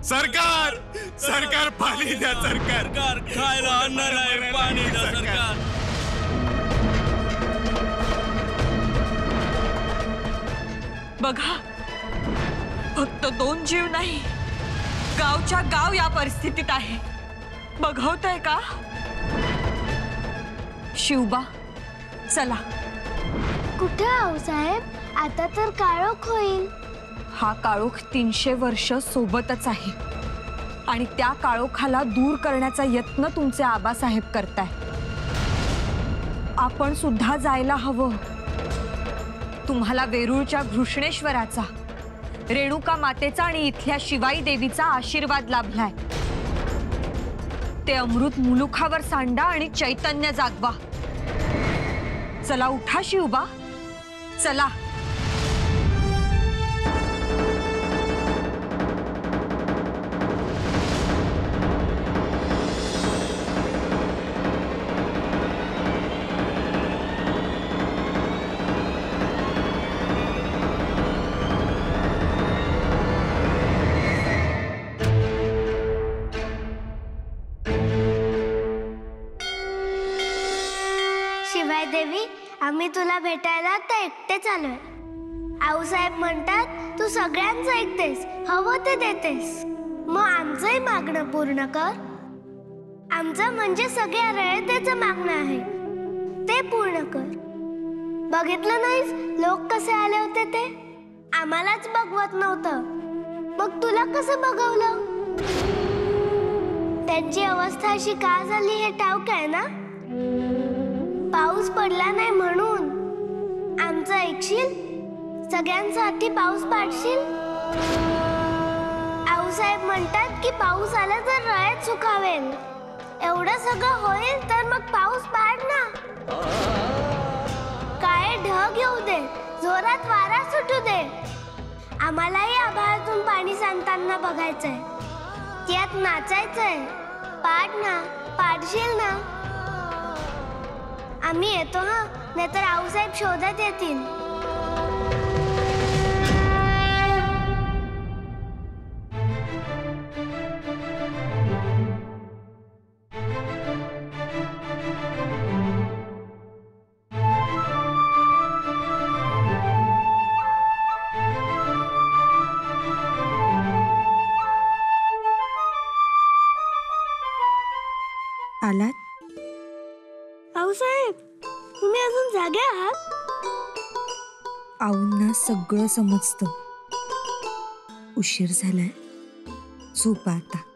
सरकार सरकार पाणी द्या सरकार सरकार खायला अन्न नाही पाणी द्या सरकार बघा फक्त 2 जीव नाही गावच्या गाव या परिस्थितीत आहे बघवतय का शिवबा चला कुठे आऊसाहेब आता तर काळोख होईल हा काळोख 300 वर्ष सोबतच आहे आणि त्या काळोखाला दूर करण्याचा यत्न तुमचे आबासाहेब करताय आपण सुद्धा जायला हवं तुम्हाला वेरूळच्या घृष्णेश्वराचा रेणुका मातेचा आणि इथल्या शिवाई देवीचा आशीर्वाद लाभलाय ते अमृत मुलुखावर सांडा आणि चैतन्य जागवा चला उठा शिवबा चला शिवाय देवी आम्ही तुला भेटायला आता एकटेच आलोय आऊसाहेब म्हणतात तू सगळ्यांचं ऐकतेस हवं ते देतेस मग आमचंही मागणं पूर्ण कर आमचं म्हणजे सगळ्या रयतेचं मागणं आहे ते पूर्ण कर बघितलं नाहीस लोक कसे आले होते ते आम्हालाच बघवत नव्हतं मग तुला कसं बघवलं त्यांची अवस्था अशी का झाली हे ठाऊक आहे ना पाऊस पडला नाही म्हणून आमचं ऐकशील सगळ्यांसाठी पाऊस पाडशील आऊसाहेब म्हणतात की पाऊस आला तर रयत सुखावेल एवढं सगळं होईल तर मग पाऊस पाड ना काळे ढग येऊ दे जोरात वारा सुटू दे आम्हालाही आभाळातून पाणी सांडताना बघायचंय त्यात नाचायचंय पाड ना पाडशील ना आम्ही येतो हा नाहीतर आऊसाहेब शोधत येतील आलात आऊसाहेब तुम्ही अजून जागे आहात आऊंना सगळं समजतं उशीर झालाय झोपा आता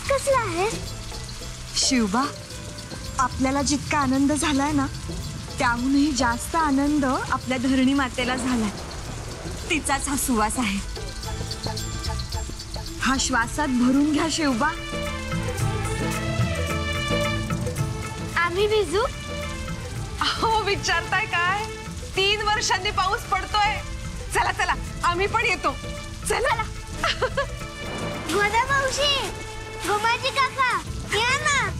कसला आहे शिवबा आपल्याला जितका आनंद झालाय ना त्याहूनही जास्त आनंद आपल्या धरणी मातेला झालाय तिचाच हा सुवास आहे हा श्वासात भरून घ्या शिवबा. आम्ही भिजू? अहो विचारताय काय? 3 वर्षांनी पाऊस पडतोय. चला चला आम्ही पण येतो. चला. गोदा मावशी, गोमाजी काका, या ना.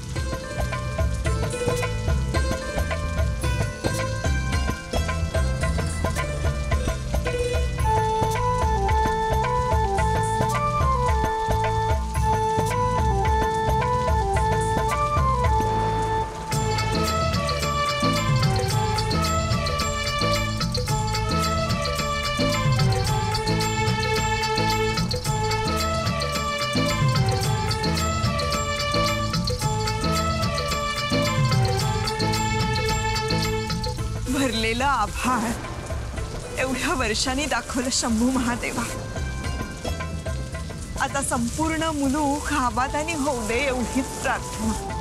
भरलेलं आभाळ एवढ्या वर्षांनी दाखवलं शंभू महादेवा. आता संपूर्ण मुलूक आबादानी होऊ दे एवढीच प्रार्थना.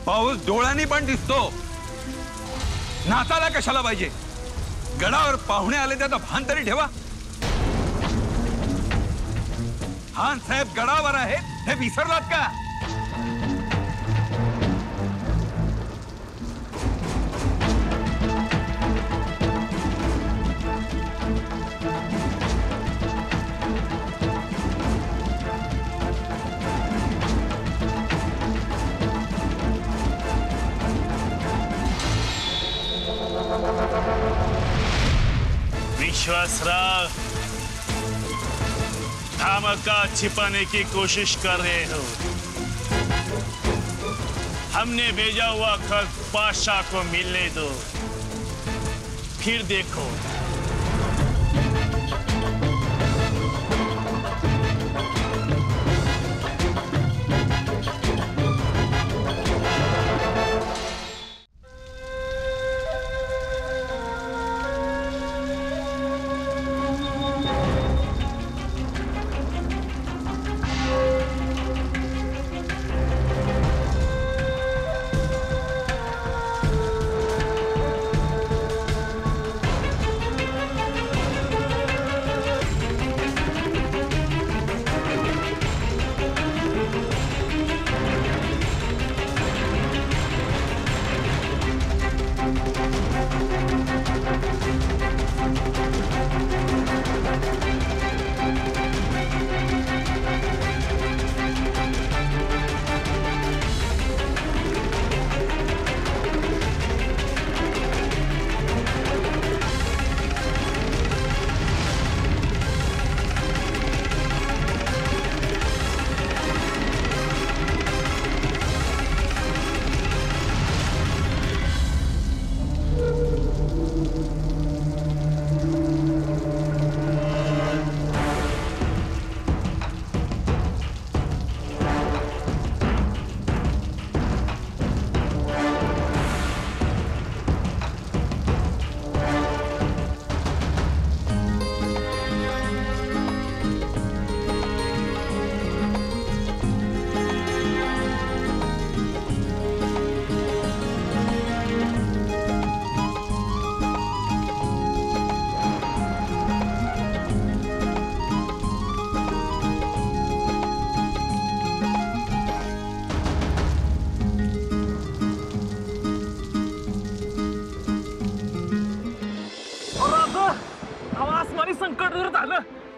पाऊस डोळ्यांनी पण दिसतो. नाचायला कशाला पाहिजे? गडावर पाहुणे आले त्याचं भान तरी ठेवा. खान साहेब गडावर आहेत हे विसरलात का? विश्वासराव, धमाका छिपाने की कोशिश कर रहे हो. हमने भेजा हुआ खत बादशाह को मिलने दो, फिर देखो.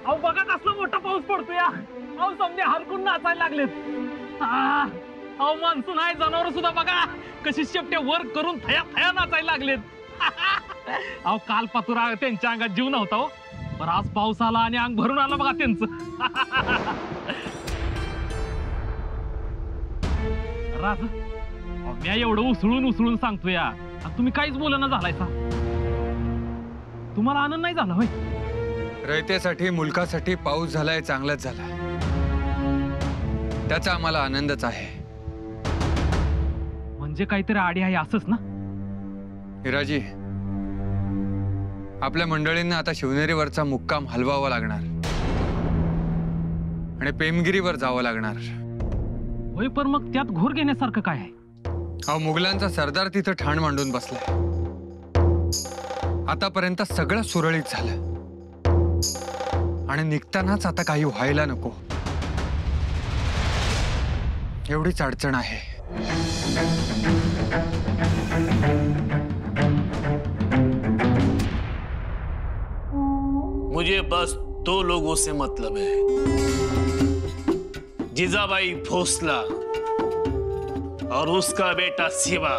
अहो बघा कसला मोठा पाऊस पडतो या. अहो समजे हरकून नाचायला लागलेत. अहो मान्सून आहे, जनावर सुद्धा बघा कशी शेपटे वर करून थया थया नाचायला लागलेत. अहो काल पातुरा त्यांच्या अंगात जीव नव्हता हो, पण आज पाऊस आला आणि अंग भरून आलं बघा त्यांचं. राज, मी एवढं उसळून सांगतो या, तुम्ही काहीच बोलणं झालायसा. तुम्हाला आनंद नाही झाला होय? रयतेसाठी मुलकासाठी पाऊस झालाय, चांगलाच झाला, त्याचा आम्हाला आनंदच आहे. म्हणजे काहीतरी आडी आहे असंच ना? हिराजी, आपल्या मंडळींना आता शिवनेरीवरचा मुक्काम हलवावा लागणार आणि पेमगिरीवर जावं लागणार. होय, पण मग त्यात घोर घेण्यासारखं काय आहे? अहो, मुघलांचा सरदार तिथं ठाण मांडून बसलाय. आतापर्यंत सगळं सुरळीत झालं आणि निघतानाच आता काही व्हायला नको एवढीच अडचण आहे. मुझे बस 2 लोगों से मतलब है, जिजाबाई भोसला और उसका बेटा शिवा.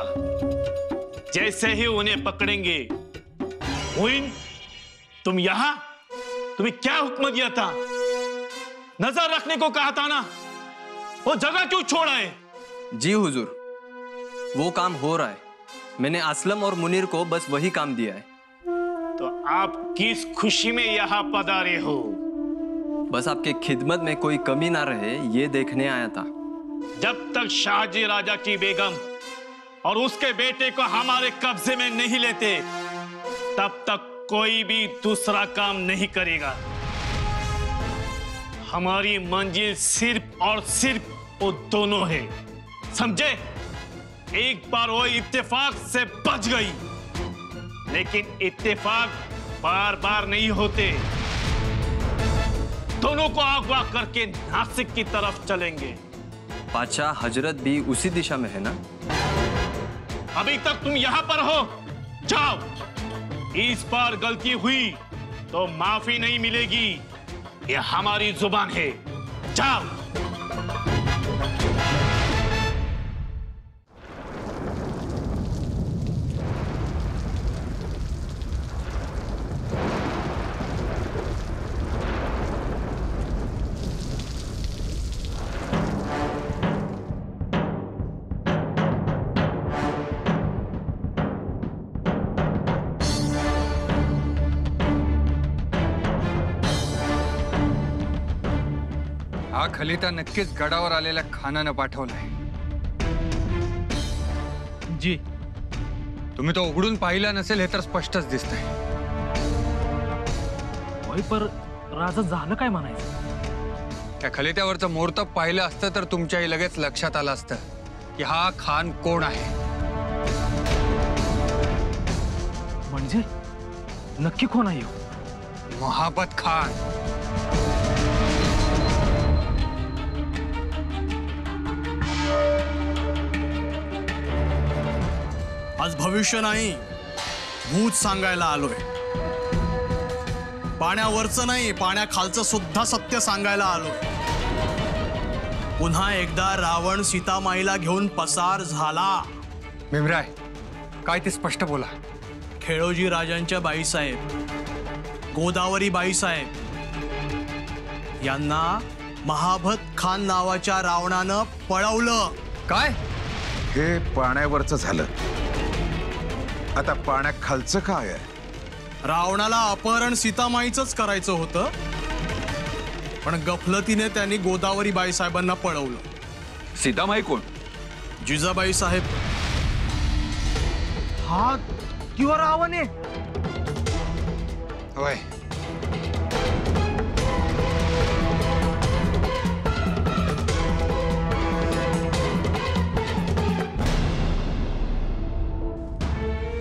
जैसे ही उन्हें पकड़ेंगे, मोइन, तुम यहां? तुम्हें क्या हुक्म दिया था? नजर रखने को कहा था ना, वो जगह क्यों छोड़ा है? जी हुजूर, वो काम हो रहा है. मैंने असलम और मुनीर को बस वही काम दिया है. तो आप किस खुशी में यहाँ पधारे हो? बस आपके खिदमत में कोई कमी ना रहे ये देखने आया था. जब तक शाहजी राजा की बेगम और उसके बेटे को हमारे कब्जे में नहीं लेते, तब तक कोई भी दूसरा काम नहीं करेगा. हमारी मंजिल सिर्फ और सिर्फ वो दोनों है, समझे? एक बार वो इत्तेफाक से बच गई, लेकिन इत्तेफाक बार बार नहीं होते. दोनों को अगवा करके नासिक की तरफ चलेंगे. बादशाह हजरत भी उसी दिशा में है ना? अभी तक तुम यहां पर हो, जाओ. इस बार गलती हुई तो माफी नहीं मिलेगी, ये हमारी जुबान है. जाओ. हा खलिता नक्कीच गडावर आलेल्या खानानं पाठवलाय. जी, तुम्ही तो उघडून पाहिला नसेल हे तर स्पष्टच दिसतंय. होय, पर राजा झालं काय म्हणायचं? त्या खलित्यावरचं मोरतब पाहिलं असतं तर तुमच्याही लगेच लक्षात आलं असतं की हा खान कोण आहे. म्हणजे नक्की कोण आहे? महाबत खान. आज भविष्य नाही, भूत सांगायला आलोय. पाण्यावरचं नाही, पाण्याखालचं सुद्धा सत्य सांगायला आलोय. पुन्हा एकदा रावण सीतामाईला घेऊन पसार झाला. भीमराय, काय ते स्पष्ट बोला. खेळोजी राजांच्या बाईसाहेब, गोदावरी बाईसाहेब यांना महाभत खान नावाच्या रावणानं पळवलं. काय? हे पाण्यावरचं झालं, आता पाण्याखालचं काय आहे? रावणाला अपहरण सीतामाईचंच करायचं होतं, पण गफलतीने त्यांनी गोदावरी बाईसाहेबांना पळवलं. सीतामाई कोण? जिजाबाई साहेब. हा किंवा रावण आहे? होय.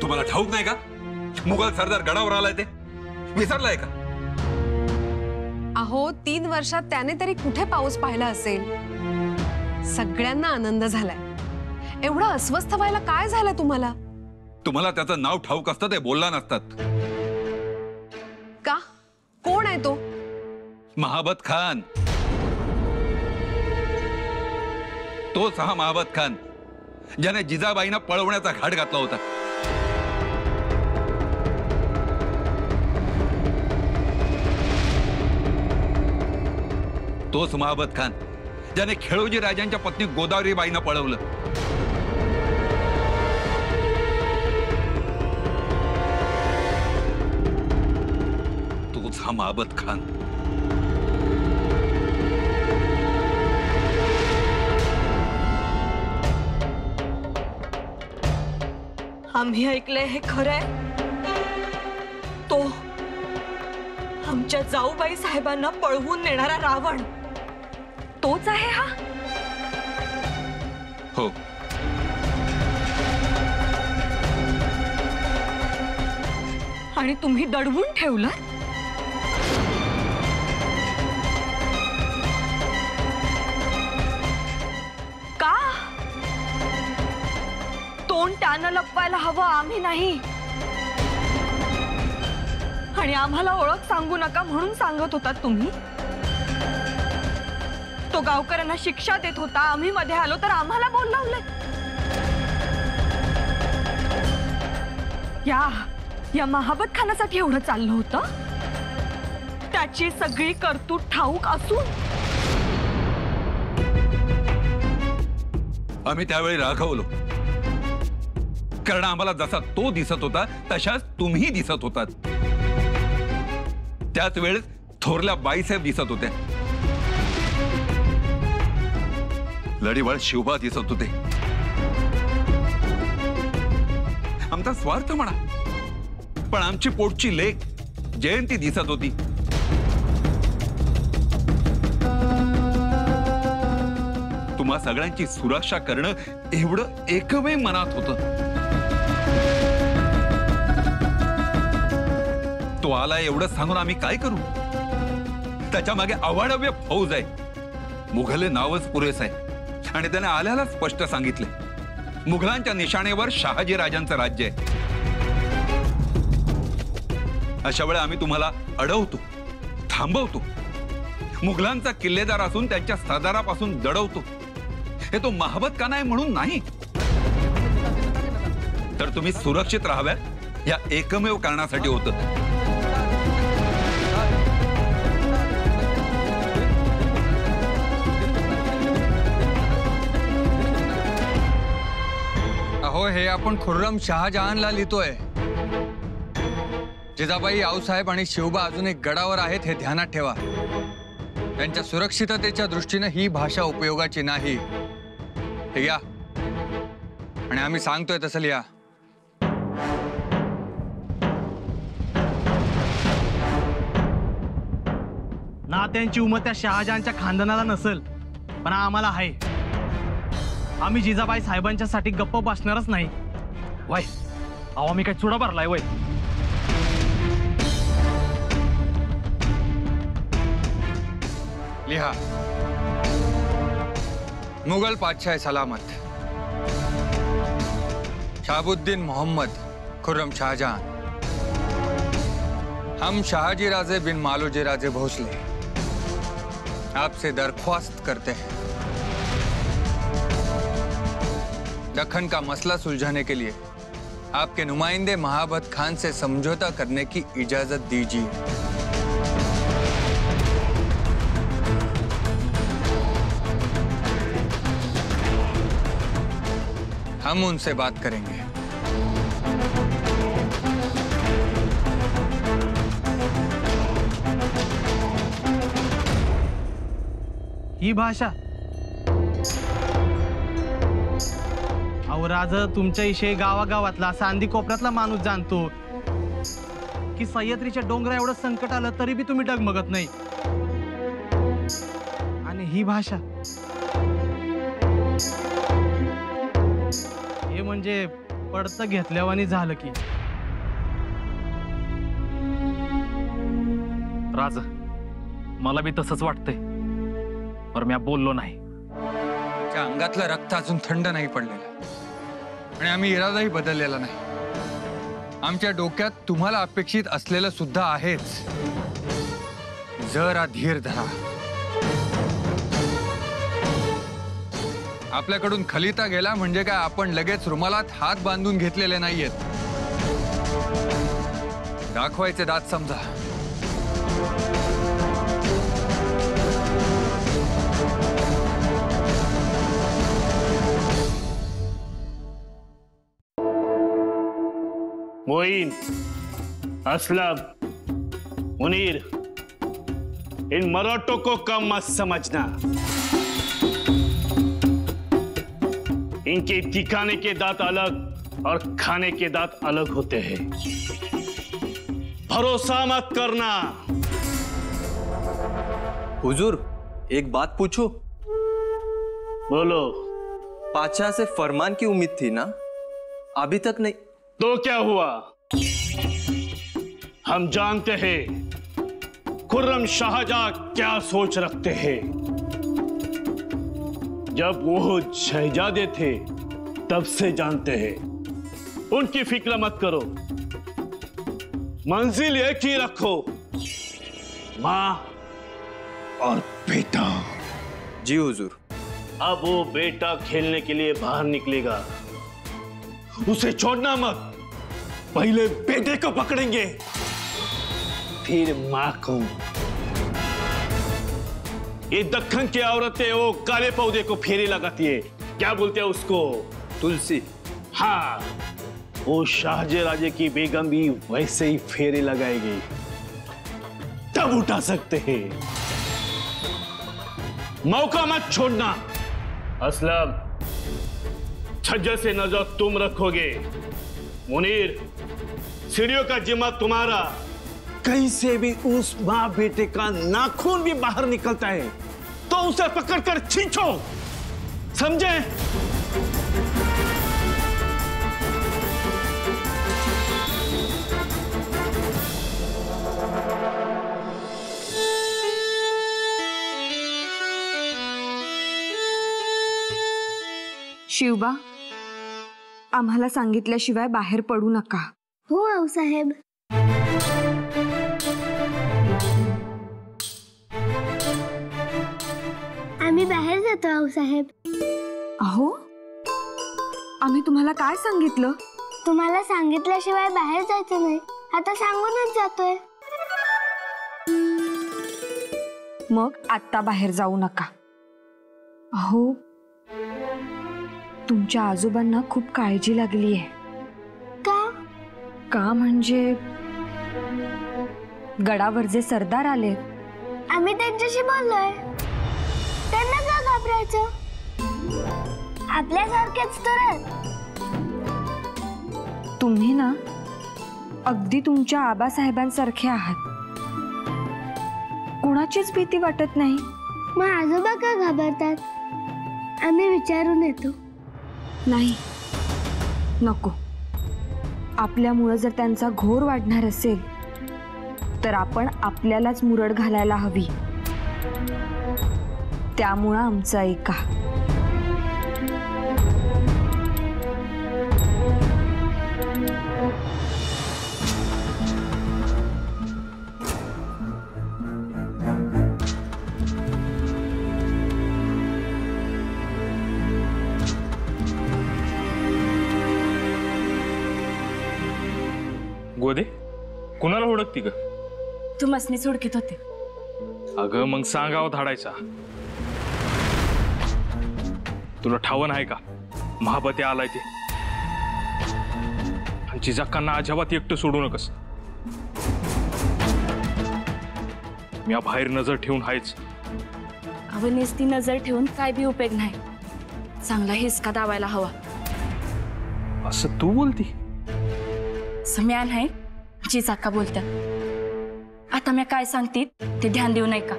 तुम्हाला ठाऊक नाही का मुघल सरदार गडावर आलाय ते? विसरलाय का? अहो 3 वर्षात त्याने तरी कुठे पाऊस पाहिला असेल. सगळ्यांना आनंद झालाय. एवढं अस्वस्थ व्हायला काय झालं तुम्हाला? तुम्हाला त्याचं नाव ठाऊक असतं ते बोलला नसतात. का? कोण आहे तो? महाबत खान. तोच हा महाबत खान ज्याने जिजाबाईंना पळवण्याचा घाट घातला होता. तोच महाबत खान ज्याने खेळोजी राजांच्या पत्नी गोदावरीबाईंना पळवलं. तोच हा महाबत खान. आम्ही ऐकलंय हे खरंय. तो आमच्या जाऊबाई साहेबांना पळवून नेणारा रावण तोच आहे हा. हो, आणि तुम्ही दडवून ठेवलं. का? तोंड त्यानं लपवायला हवं, आम्ही नाही. आणि आम्हाला ओळख सांगू नका म्हणून सांगत होता तुम्ही. तो गावकऱ्यांना शिक्षा देत होता, आम्ही मध्ये आलो तर आम्हाला बोलवलंय. या महाबत खानासाठी एवढं चाललं होतं. त्याची सगळी करतूत ठाऊक असून आम्ही त्यावेळी राखवलो, कारण आम्हाला जसा तो दिसत होता तशाच तुम्ही दिसत होतात. त्याच वेळेस थोरल्या बाईसाहेब दिसत होत्या. लढीवाळ शिवबा दिसत होते. आमचा स्वार्थ म्हणा, पण आमची पोटची लेक जयंती दिसत होती. तुम्हा सगळ्यांची सुरक्षा करणं एवढं एकमेव मनात होतं. तो आला एवढं सांगून आम्ही काय करू? त्याच्या मागे अवाढव्य फौज आहे. मुघल नावच पुरेस आहे. आणि त्याने आल्याला स्पष्ट सांगितले, मुघलांच्या निशाणेवर शहाजी राजांचं राज्य आहे. अशा वेळी आम्ही तुम्हाला अडवतो, थांबवतो. मुघलांचा किल्लेदार असून त्यांच्या सरदारापासून दडवतो. हे तो महाबत खान आहे म्हणून नाही, तर तुम्ही सुरक्षित राहाव्यात या एकमेव कारणासाठी होतं. अहो, हे आपण खुर्रम शहाजहानला लिहितोय. जिजाबाई, आऊसाहेब आणि शिवबा अजून एक गडावर आहेत हे ध्यानात ठेवा. त्यांच्या सुरक्षिततेच्या दृष्टीने ही भाषा उपयोगाची नाही. हे घ्या आणि आम्ही सांगतोय तसं लिहा. ना त्यांची उमत त्या शहाजहानच्या खानदानाला नसेल, पण आम्हाला आहे. आम्ही जिजाबाई साहेबांच्यासाठी गप्प बसणारच नाही. वय अहो, आम्ही काय चुडा भरलाय वय. लिहा. मुगल बादशाह सलामत, शाहबुद्दीन मोहम्मद खुर्रम शाहजहां, हम शाहजी राजे बिन मालोजी राजे भोसले आपसे दरख्वास्त करते हैं, दक्कन का मसला सुलझाने के लिए आपके नुमाइंदे महाबत खान से समझौता करने की इजाजत दीजिए. हम उनसे बात करेंगे. ही भाषा अहो राज, तुमच्या विषयी गावागावातला सांदी कोपऱ्यातला माणूस जाणतो की सह्याद्रीच्या डोंगरा एवढं संकट आलं तरी बी तुम्ही डगमगत नाही. आणि ही भाषा हे म्हणजे पडतं घेतल्यावानी झालं की. राज, मला बी तसंच वाटतंय, पर मी बोललो नाही. त्या अंगातलं रक्त अजून थंड नाही पडलेलं आणि आम्ही इरादाही बदललेला नाही. आमच्या डोक्यात तुम्हाला अपेक्षित असलेलं सुद्धा आहेच. जरा धीर धरा. आपल्याकडून खलिता गेला म्हणजे काय आपण लगेच रुमालात हात बांधून घेतलेले नाहीयेत. दाखवायचे दात समजा. मोइन, असलम, मुनीर, इन मराठों को कम मत समझना. इनके दिखाने के दांत अलग और खाने के दांत अलग होते हैं. भरोसा मत करना. हुजूर, एक बात पूछो? बोलो. पातशाह से फरमान की उम्मीद थी ना, अभी तक नहीं. तो क्या हुआ? हम जानते हैं खुर्रम शाहजहां क्या सोच रखते हैं. जब वो शहजादे थे तब से जानते हैं. उनकी फिक्र मत करो, मंजिल एक ही रखो, मां और बेटा. जी हुजूर. अब वो बेटा खेलने के लिए बाहर निकलेगा, उसे छोड़ना मत. पहले बेटे को पकड़ेंगे, फिर मां को. ये दक्खन की औरतें वो काले पौधे को फेरे लगाती है, क्या बोलते हैं उसको? तुलसी. हाँ, वो शाहजराजे की बेगम भी वैसे ही फेरे लगाएगी, तब उठा सकते हैं. मौका मत छोड़ना. असलम, छज्जे से नजर तुम रखोगे. मुनीर, सीढ़ियों का जिम्मा तुम्हारा. कहीं से भी उस मां बेटे का नाखून भी बाहर निकलता है तो उसे पकड़कर खींचो, समझे? शिवबा, आम्हाला सांगितल्याशिवाय बाहेर पडू नका. हो आऊसाहेब. आम्ही बाहेर जातो आऊसाहेब. अहो, आम्ही तुम्हाला काय सांगितलं? तुम्हाला सांगितल्याशिवाय बाहेर जायचं नाही, आता सांगूनच जातोय. मग आत्ता बाहेर जाऊ नका. अहो, तुमच्या आजोबांना खूप काळजी लागली आहे. का म्हणजे गडावर जे सरदार आले, आम्ही त्यांच्याशी बोललोय. त्यांना का घाबरायचं? आपल्यासारखेच तर. तुम्ही ना अगदी तुमच्या आबासाहेबांसारखे आहात. कोणाचीच भीती वाटत नाही. मग आजोबा का घाबरतात? आम्ही विचारून येतो. नाही, नको. आपल्यामुळे जर त्यांचा घोर वाढणार असेल तर आपण आपल्यालाच मुरड घालायला हवी. त्यामुळे आमचं ऐका. गोदे, कुणाला ओळखती ग? तू मसनीच ओळखीत होते. अगं मग सांगावं धाडायचा. तुला ठावण आहे का महाबते आलाय ते? आणि जिजाकांना अजिबात एकटं सोडू नकस. मी बाहेर नजर ठेवून आहेच. अवनीस ती नजर ठेवून काय बी उपयोग नाही. चांगला हिसका दावायला हवा. असं तू बोलती? सम्यान आहे जिजाका बोलतात. आता मी काय सांगते ते ध्यान देऊ नये का?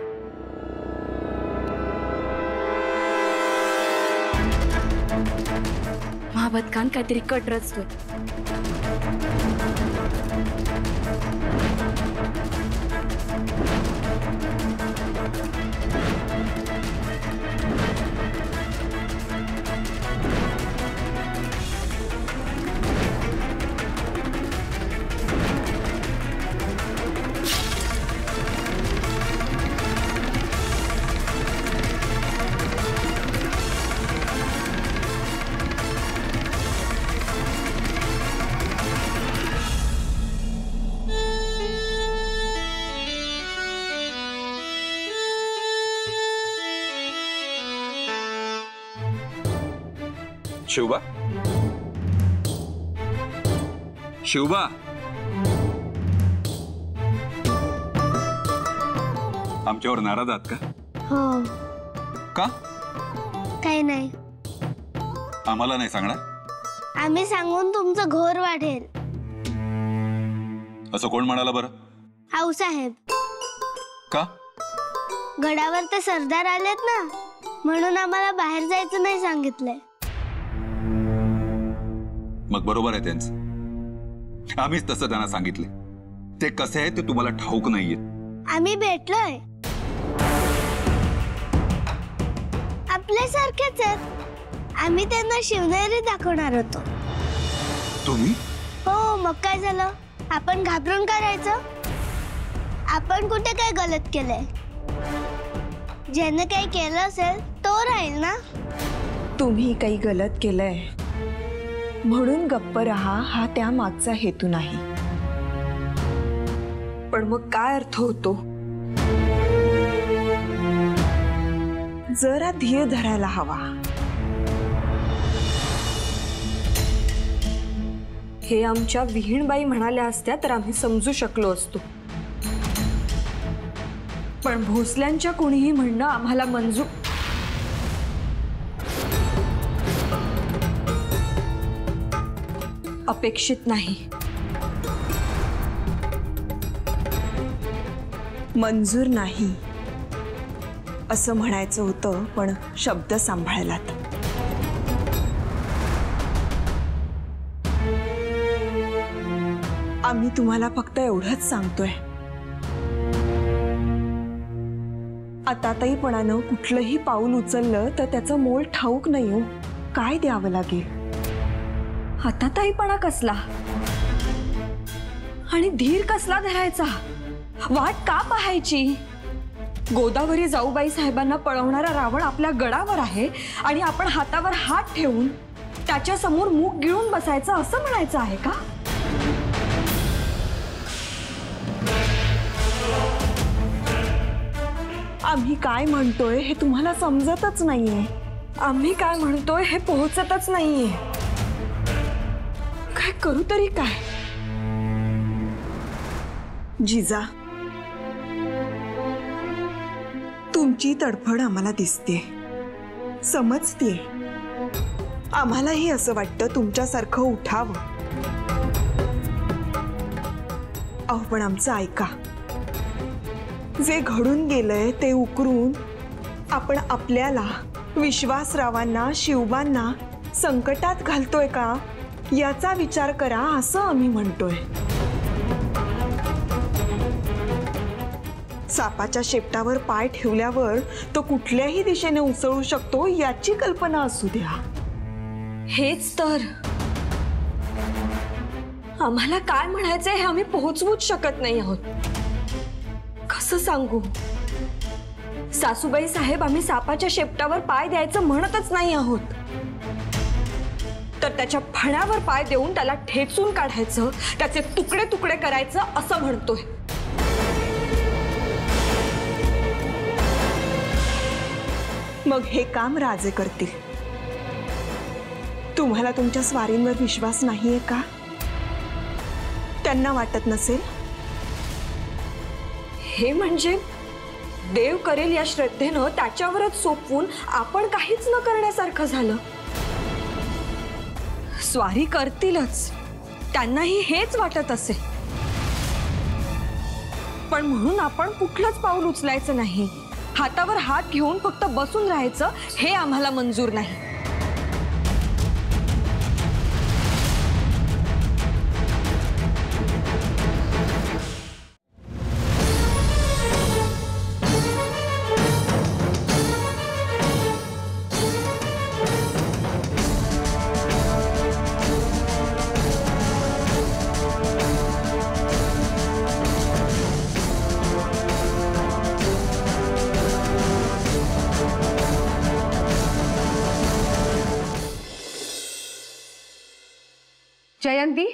महाबत खान काहीतरी कट रचतोय. शिवबा, शिवबा, आमच्यावर नाराज आहात का? हो. का? काही नाही. आम्हाला नाही सांगणार? आम्ही सांगून तुमचं घोर वाढेल. असं कोण म्हणाला बरं? आऊसाहेब. का? गडावर ते सरदार आलेत ना, म्हणून आम्हाला बाहेर जायचं नाही सांगितलंय. मग बरोबर आहे त्यांचं. आम्हीच तसं त्यांना सांगितले. ते कसे आहे ते तुम्हाला ठाऊक नाहीये. आम्ही भेटलोय. आपल्यासारखेच आहेत. आम्ही त्यांना शिवनेरी दाखवणार होतो. तुम्ही? हो, मग काय झालं? आपण घाबरून करायचं? आपण कुठे काय गलत केलंय? ज्याने काही केलं असेल तो राहील ना. तुम्ही काही गलत केलंय म्हणून गप्प राहा हा त्या मागचा हेतू नाही. पण मग काय अर्थ होतो? जरा धीर धरायला हवा. हे आमच्या विहीणबाई म्हणाल्या असत्या तर आम्ही समजू शकलो असतो. पण भोसल्यांच्या कोणीही म्हणणं आम्हाला मंजूर. अपेक्षित नाही, मंजूर नाही असं म्हणायचं होतं, पण शब्द सांभाळलात. आम्ही तुम्हाला फक्त एवढंच सांगतोय, आताताईपणानं कुठलंही पाऊल उचललं तर त्याचं मोल ठाऊक नाही हो. काय द्यावं लागेल? आताताईपणा कसला आणि धीर कसला धरायचा? वाट का पाहायची? गोदावरी जाऊबाई साहेबांना पळवणारा रावण आपल्या गडावर आहे आणि आपण हातावर हात ठेवून त्याच्या समोर मूग गिळून बसायचं असं म्हणायचं आहे का? आम्ही काय म्हणतोय हे तुम्हाला समजतच नाहीये. आम्ही काय म्हणतोय हे पोहोचतच नाहीये. काय करू तरी काय? जिजा, तुमची तडफड आम्हाला दिसते, समजते. आम्हालाही असं वाटतं तुमच्यासारखं उठावं. अहो पण आमचं ऐका. जे घडून गेलंय ते उकरून आपण आपल्याला, विश्वासरावांना, शिवबांना संकटात घालतोय का याचा विचार करा असं आम्ही म्हणतोय. सापाच्या शेपटावर पाय ठेवल्यावर तो कुठल्याही दिशेने उसळू शकतो याची कल्पना असू द्या. हेच तर आम्हाला काय म्हणायचंय हे आम्ही पोहोचवूच शकत नाही आहोत. कसं सांगू? सासूबाई साहेब, आम्ही सापाच्या शेपटावर पाय द्यायचं म्हणतच नाही आहोत, तर त्याच्या फण्यावर पाय देऊन त्याला ठेचून काढायचं, त्याचे तुकडे तुकडे करायचं असं म्हणतोय. मग हे काम राजे करतील. तुम्हाला तुमच्या स्वारींवर विश्वास नाहीये का? त्यांना वाटत नसेल? हे म्हणजे देव करेल या श्रद्धेनं त्याच्यावरच सोपवून आपण काहीच न करण्यासारखं झालं. स्वारी करतीलच, त्यांनाही हेच वाटत असेल. पण म्हणून आपण कुठलंच पाऊल उचलायचं नाही, हातावर हात घेऊन फक्त बसून राहायचं हे आम्हाला मंजूर नाही. जयंती,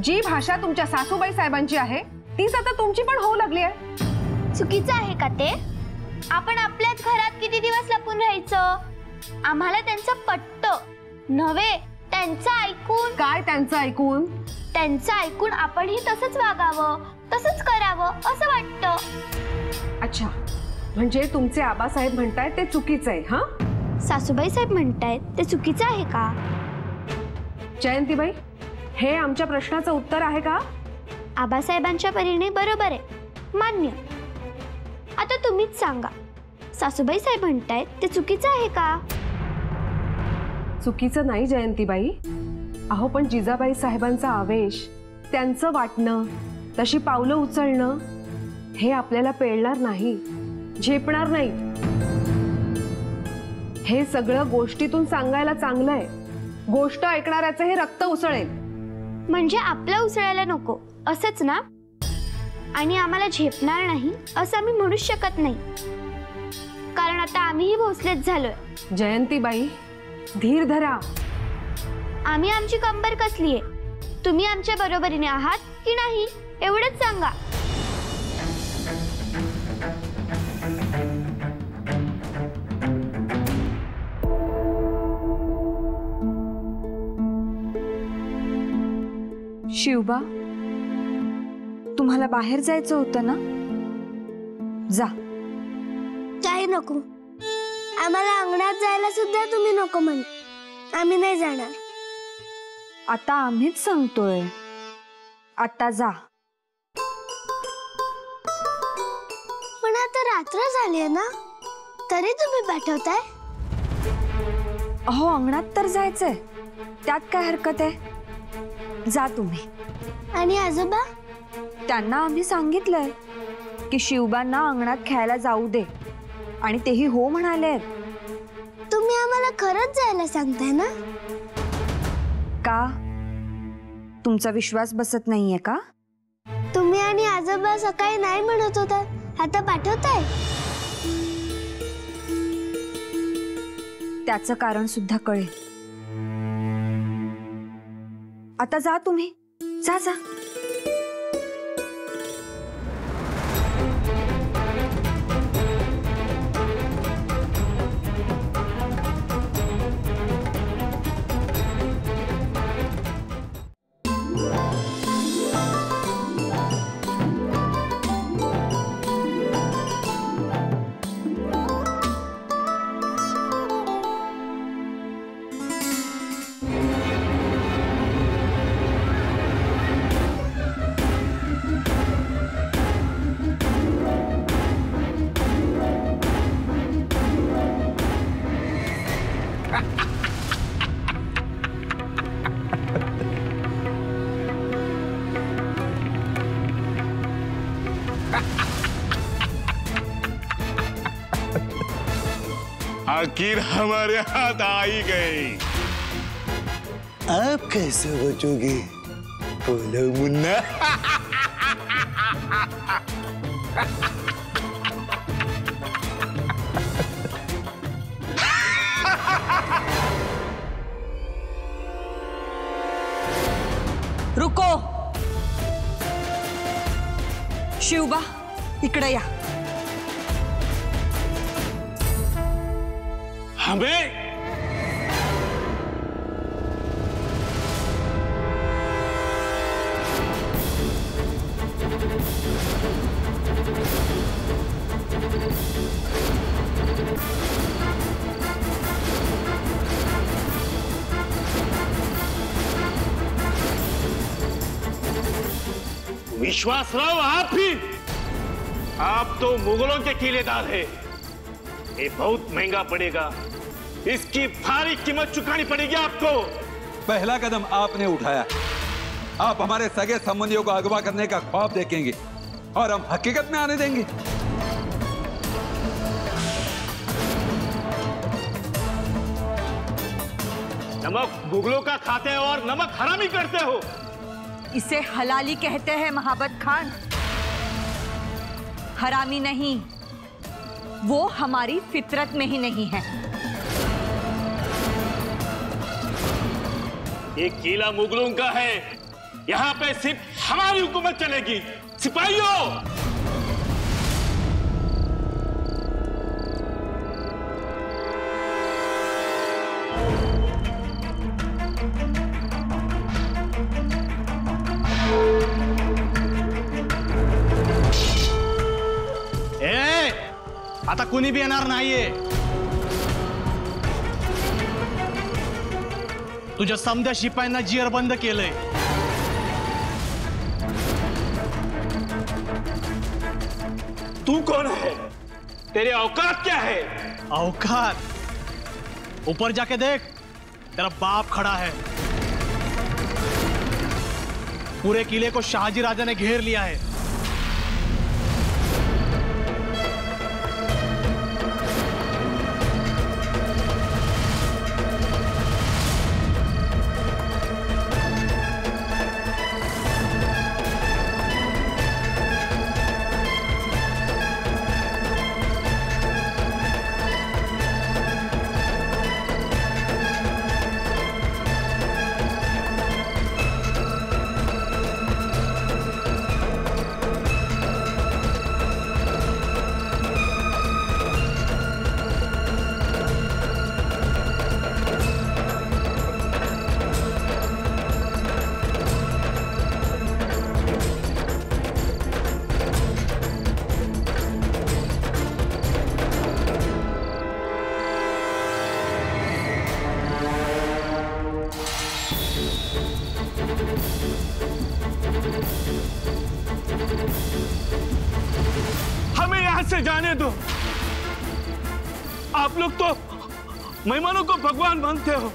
जी भाषा तुमच्या सासूबाई साहेबांची आहे तीच आता तुमची पण होऊ लागली आहे. चुकीचं आहे का ते? आपण आपल्याच घरात किती दिवस लपून राहायचं? आम्हाला त्यांचं पटतं, नव्हे, त्यांचं ऐकून. काय त्यांचं ऐकून? त्यांचं ऐकून आपणही तसंच वागावं, तसंच करावं असं वाटतं. अच्छा, म्हणजे तुमचे आबासाहेब म्हणतायत ते चुकीचं आहे. हा, सासूबाई साहेब म्हणतायत ते चुकीचं आहे का? जयंतीबाई, हे आमच्या प्रश्नाचं उत्तर आहे का? आबासाहेबांच्या परीने बरोबर आहे, मान्य. आता तुम्हीच सांगा, सासूबाई साहेब म्हणतायत ते चुकीचं आहे का? चुकीचं नाही जयंतीबाई. अहो, पण जिजाबाई साहेबांचा आवेश, त्यांचं वाटणं, तशी पावलं उचलणं हे आपल्याला पेलणार नाही, झेपणार नाही. हे सगळं गोष्टीतून सांगायला चांगलं आहे. गोष्ट ऐकणाऱ्याचं हे रक्त उसळेल. म्हणजे आपलं उसळायला नको असंच ना? आणि आम्हाला झेपणार नाही असं आम्ही म्हणूच शकत नाही, कारण आता आम्हीही भोसलेच झालोय. जयंतीबाई, धीर धरा. आम्ही आमची कंबर कसली आहे, तुम्ही आमच्या बरोबरीने आहात की नाही एवढंच सांगा. शिवबा, तुम्हाला बाहेर जायचं होतं ना? जा. काही नको, आम्हाला अंगणात जायला सुद्धा तुम्ही नको म्हण. आम्ही नाही जाणार. आता आम्हीच सांगतोय, आता जा. पण आता रात्र झाली ना, तरी तुम्ही पाठवताय? अहो, अंगणात तर जायचंय, त्यात काय हरकत आहे? जा तुम्ही. आणि आजोबा? त्यांना आम्ही सांगितलंय की शिवबांना अंगणात खेळायला जाऊ दे, आणि तेही हो म्हणाले. तुम्ही आम्हाला खरंच जायला सांगताय ना? का, तुमचा विश्वास बसत नाहीये का? तुम्ही आणि आजोबा सकाळी नाही म्हणत होता, आता पाठवताय? त्याचं कारण सुद्धा कळेल. आता जा तुम्ही, जा जा. आखिर हमारे हाथ आ ही गए. आप कैसे बचोगे बोलो मुन्ना? रुको. शिवबा, इकडे या. हमें विश्वासराव, आप ही? आप तो मुगलों के किलेदार हैं। ये बहुत महंगा पड़ेगा, इसकी भारी कीमत चुकानी पड़ेगी आपको। पहला कदम आपने उठाया। आप हमारे सगे संबंधियों को अगवा करने का ख्वाब देखेंगे और हम हकीकत में आने देंगे? नमक मुगलों का खाते हो और नमक हरामी करते हो। इसे हलाली कहते हैं महाबत खान, हरामी नहीं। वो हमारी फितरत में ही नहीं है। ये किला मुगलों का है, यहाँ पे सिर्फ हमारी हुकूमत चलेगी। सिपाहियों, आता कुणी बी येणार नाहीये. तुझ्या समध्या शिपायांना जिअर बंद केलंय. तू कौन है? तेरी औकात क्या है? औकात? ऊपर जाके देख, तेरा बाप खड़ा है. पूरे किले को शाहजी राजा ने घेर लिया है. से जाने दो. आप लोग तो मेहमानों को भगवान मानते हो.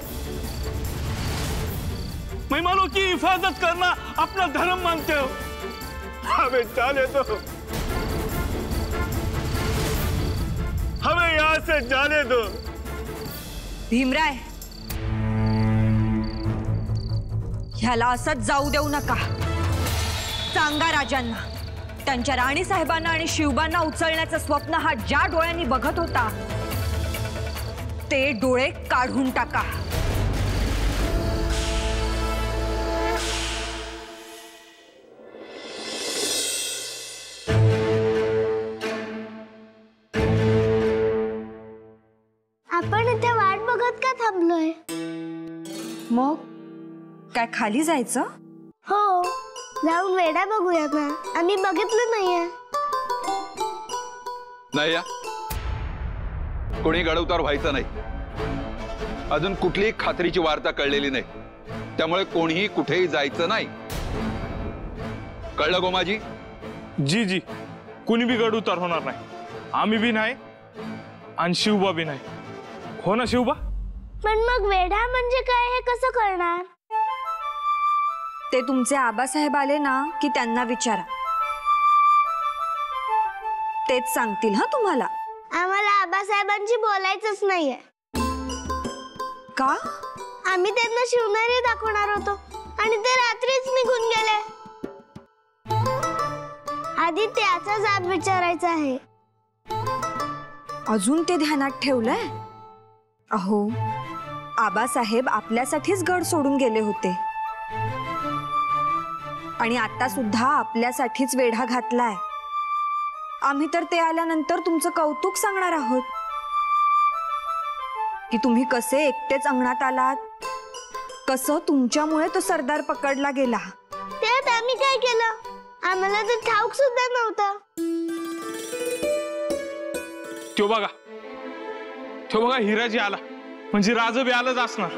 मेहमानों की हिफाजत करना अपना धर्म मानते हो. हमें जाने दो. हमें यहां से जाने दो. भीमराय, ह्याला असंच जाऊ देऊ नका. सांगा राजांना, त्यांच्या राणी साहेबांना आणि शिवबांना उचलण्याचं स्वप्न हा ज्या डोळ्यांनी बघत होता ते डोळे काढून टाका. आपण इथे वाट बघत का थांबलोय? मग काय खाली जायचं? हो, जाऊन वेडा बघूया ना. आम्ही बघितलं नाहीये. नाही या, कोणी गडवतार व्हायचं नाही. अजून कुठलीही खात्रीची वार्ता कळलेली नाही, त्यामुळे कोणीही कुठेही जायचं नाही. कळलं गोमाजी? जी जी, कुणी बी गडउतार होणार नाही. आम्ही बी नाही आणि शिवबा बी नाही. हो ना शिवबा? पण मग वेडा म्हणजे काय हे कसं कळणार? ते तुमचे आबासाहेब आले ना की त्यांना विचारा, तेच सांगतील हा तुम्हाला. आम्हाला आबासाहेबांशी बोलायचंच नाहीये. का? आम्ही त्यांना शिवनेरी दाखवणार होतो आणि ते रात्रीच निघून गेले. आधी त्याचा जाब विचारायचा आहे. अजून ते ध्यानात ठेवलंय? अहो, आबासाहेब आपल्यासाठीच गड सोडून गेले होते आणि आता सुद्धा आपल्यासाठीच वेढा घातलाय. आम्ही तर ते आल्यानंतर तुमचं कौतुक सांगणार आहोत की तुम्ही कसे एकटेच अंगणात आलात, कसं तुमच्यामुळे तो सरदार पकडला गेला. त्यात आम्ही काय केलं? आम्हाला तर ठाऊक सुद्धा नव्हतं. तो बघा हिराजी आला, म्हणजे राज बी आलंच असणार.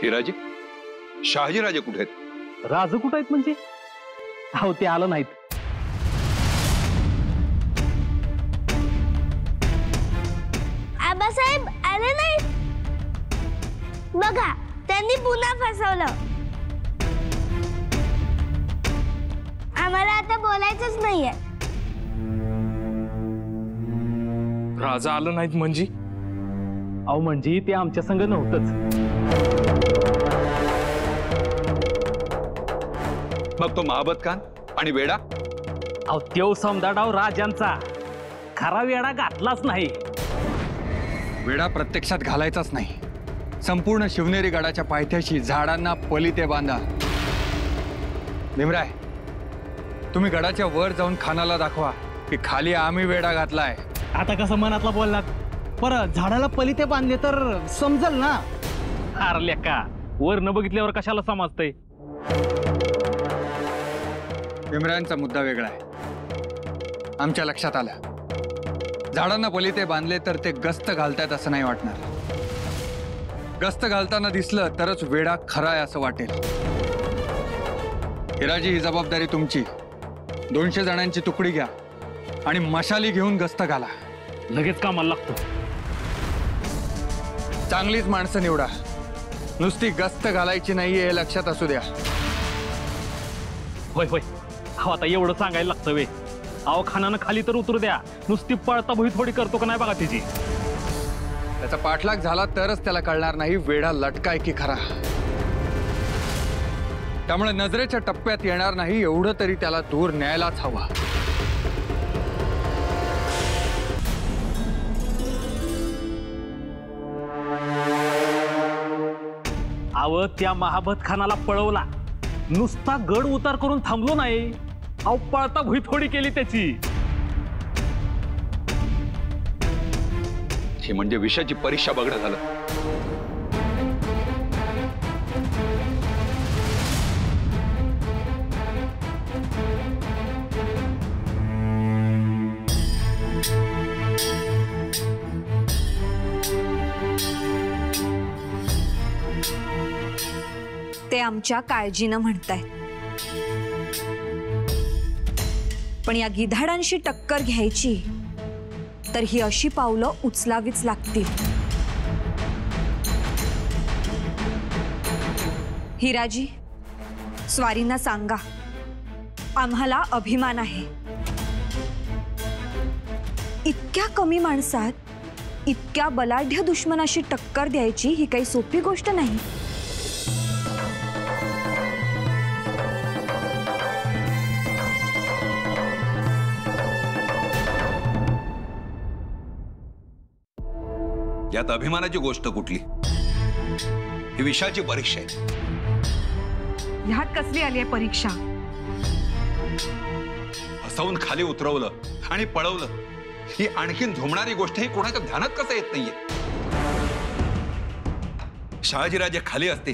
हिराजी? शहाजी राजे कुठे आहेत? राज कुठं आहेत म्हणजे? अहो, ते आलं नाहीत. आबासाहेब आले नाहीत? बघा, त्यांनी पुन्हा फसवलं. आम्हाला आता बोलायचंच नाहीये. राजा आलं नाहीत म्हणजे? अहो, म्हणजे ते आमच्या संग नव्हतंच. मग तो महाबत खान आणि वेडा? अहो, त्यो समदाडाव राजांचा खरा वेडा घातलाच नाही. वेडा प्रत्यक्षात घालायचाच नाही. संपूर्ण शिवनेरी गडाच्या पायथ्याशी झाडांना पलिते बांधा. भीमराय, तुम्ही गडाच्या वर जाऊन खानाला दाखवा की खाली आम्ही वेडा घातलाय. आता कसं मनातला बोललात? परत झाडाला पलिते बांधले तर समजल ना. अरे लेका, वर न बघितल्यावर कशाला समजतंय? इम्रानचा मुद्दा वेगळा आहे. आमच्या लक्षात आलं, झाडांना पलिते बांधले तर ते गस्त घालतायत असं नाही वाटणार. गस्त घालताना दिसलं तरच वेडा खरा आहे असं वाटेल. हिराजी, ही जबाबदारी तुमची. 200 जणांची तुकडी घ्या आणि मशाली घेऊन गस्त घाला. लगेच कामाला लागतो. चांगलीच माणसं निवडा, नुसती गस्त घालायची नाहीये हे लक्षात असू द्या. होय होय, अहो आता एवढं सांगायला लागतं वे. अहो खानानं खाली तर उतरू द्या, नुसती पळता भुई थोडी करतो का नाही बघा तिची. त्याचा पाठलाग झाला तरच त्याला कळणार नाही वेडा लटकाय की खरा. त्यामुळे नजरेच्या टप्प्यात येणार नाही एवढं तरी त्याला दूर न्यायलाच हवा. अव त्या महाबत खानाला पळवला, नुसता गड उतार करून थांबलो नाही, अहो पळता भुई थोडी केली त्याची. हे म्हणजे विषयाची परीक्षा बघणं झालं. ते आमच्या काळजीनं म्हणताय, पण या गिधाडांशी टक्कर घ्यायची तर ही अशी पावलं उचलावीच लागतील. हिराजी, स्वारींना सांगा, आम्हाला अभिमान आहे. इतक्या कमी माणसात इतक्या बलाढ्य दुश्मनाशी टक्कर द्यायची ही काही सोपी गोष्ट नाही. यात अभिमानाची गोष्ट कुठली? ही विषयाची परीक्षा आहे. ह्यात कसली आली आहे परीक्षा? हसवून खाली उतरवलं आणि पळवलं, ही आणखीन झोमणारी गोष्ट ही कोणाच्या ध्यानात कसं येत नाहीये. शहाजीराजे खाली असते,